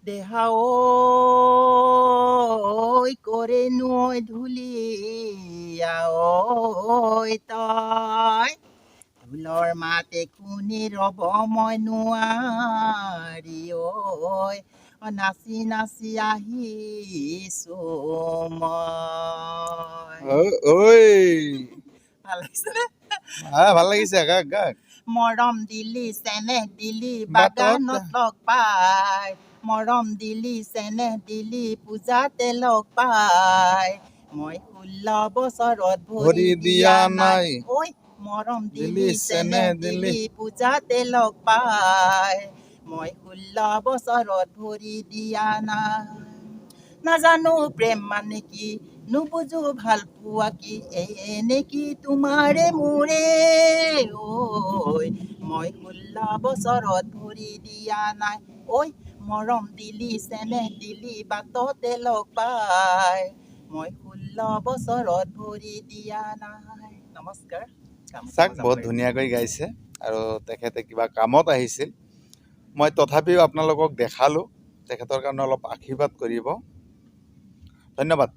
দেহা ঐ কৰে নয় ধুলিয়া ঐ তই ঢোলৰ মাতে শুনি ৰ'ব মই নোৱাৰি ঐ নাচি নাচি আহিছো মই ঐ ভাল লাগিছেনে ভাল লাগিছে গাক গাক মৰম দিলি চেনেহ দিলি বাটত বাগানত লগ পাই মৰম দিলি চেনেহ দিলি পূজাতে লগ পাই মই 16 বছৰত ভৰি দিয়া নাই ঐ মৰম দিলি চেনেহ দিলি পূজাতে লগ পাই মই 16 বছৰত ভৰি দিয়া নাই নাজানো প্ৰেম মানে কি নুবুজো ভাল পোৱা কি নেকি তোমাৰে মোৰে ঐ মই 16 বছৰত ভৰি দিয়া নাই ঐ মৰম দিলি চেনেহ দিলি বাটতে লগ পাই মই 16 বছৰত ভৰি দিয়া নাই নমস্কাৰ চাক বহুত ধুনীয়াকৈ গাইছে আৰু তেখেতে কিবা কামত আহিছিল মই তথাপিও আপোনালোকক দেখালোঁ তেখেতৰ কাৰণে অলপ আশীৰ্বাদ কৰিব ধন্যবাদ